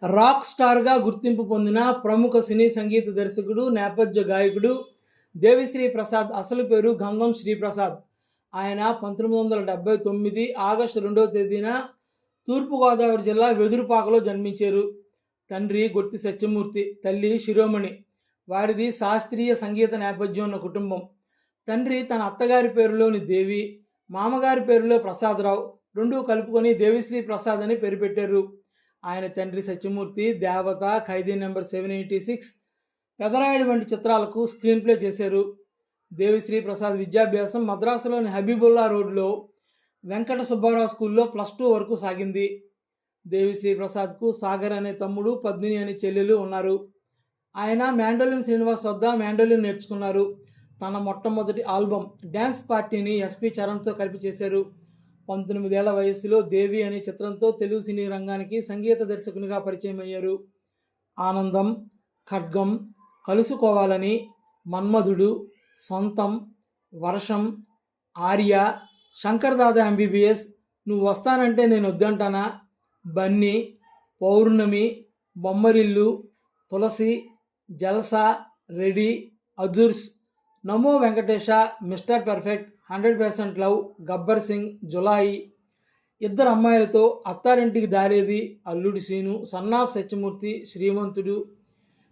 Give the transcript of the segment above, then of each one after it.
Rock స్టార్గా గుర్తింపు పొందిన ప్రముఖ సినీ సంగీత దర్శకుడు, నేపథ్య గాయకుడు దేవిశ్రీ ప్రసాద్. అసలు పేరు గంధం శ్రీప్రసాద్. ఆయన 1979 ఆగస్టు 2వ తేదీన తూర్పుగోదావరి జిల్లా వెదురుపాకలో జన్మించారు. తండ్రి గొత్తి సత్యమూర్తి, తల్లి శిరోమణి. వారిది శాస్త్రీయ సంగీత నేపథ్యం ఉన్న కుటుంబం. తండ్రి తన అత్తగారి పేరులోని దేవి, మామగారి పేరులో ప్రసాదరావు రెండూ కలుపుకొని దేవిశ్రీ ప్రసాద్ అని పేరు పెట్టారు. ఆయన తండ్రి సత్యమూర్తి దేవత, ఖైదీ నెంబర్ 786, పెదరాయుడు వంటి చిత్రాలకు స్క్రీన్ ప్లే చేశారు. దేవిశ్రీ ప్రసాద్ విద్యాభ్యాసం మద్రాసులోని హబీబుల్లా రోడ్లో వెంకట సుబ్బారావు స్కూల్లో +2 వరకు సాగింది. దేవిశ్రీ ప్రసాద్కు సాగర్ అనే తమ్ముడు, పద్మిని అనే చెల్లెలు ఉన్నారు. ఆయన మ్యాండోలిన్ శ్రీనివాస్ వద్ద మ్యాండోలిన్ నేర్చుకున్నారు. తన మొట్టమొదటి ఆల్బమ్ డ్యాన్స్ పార్టీని ఎస్పి చరణ్తో కలిపి చేశారు. 19 ఏళ్ల వయస్సులో దేవి అనే చిత్రంతో తెలుగు సినీ రంగానికి సంగీత దర్శకునిగా పరిచయం అయ్యారు. ఆనందం, ఖడ్గం, కలుసుకోవాలని, మన్మధుడు, సొంతం, వర్షం, ఆర్య, శంకర్ దాదా ఎంబీబీఎస్, నువ్వు వస్తానంటే నేను వద్దంటానా, Bunny, Pournami, Bommarillu, Tulasi, Jalsa, ready, Adhurs, Namo Venkatesa, mister perfect, 100% love, Gabbar Singh, Julayi, ఇద్దరు అమ్మాయిలతో, అత్తారింటికి దారేది, అల్లుడి సీను, సన్నాఫ్ సత్యమూర్తి, శ్రీమంతుడు,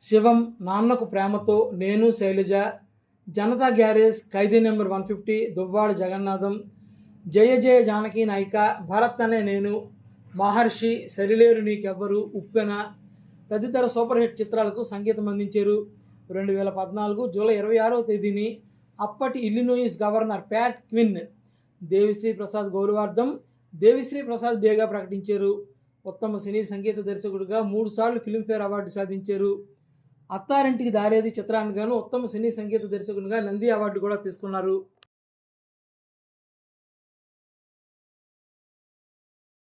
శివం, నాన్నకు ప్రేమతో, నేను శైలజ, జనతా గ్యారేజ్, ఖైదీ నెంబర్ 150, దువ్వాడ జగన్నాథం, జయ జయ జానకి నాయిక, భరత్ అనే నేను, మహర్షి, సరిలేరు నీకెవ్వరు, ఉప్పెన తదితర సూపర్ హిట్ చిత్రాలకు సంగీతం అందించారు. 2014 జూలై 26వ తేదీని అప్పటి ఇల్లినోయిస్ గవర్నర్ ప్యాట్ క్విన్ దేవిశ్రీ ప్రసాద్ గౌరవార్థం దేవిశ్రీ ప్రసాద్ డేగా ప్రకటించారు. ఉత్తమ సినీ సంగీత దర్శకుడిగా 3 సార్లు ఫిల్మ్ఫేర్ అవార్డు సాధించారు. అత్తారింటికి దారేది చిత్రానికి గాను ఉత్తమ సినీ సంగీత దర్శకునిగా నంది అవార్డు కూడా తీసుకున్నారు.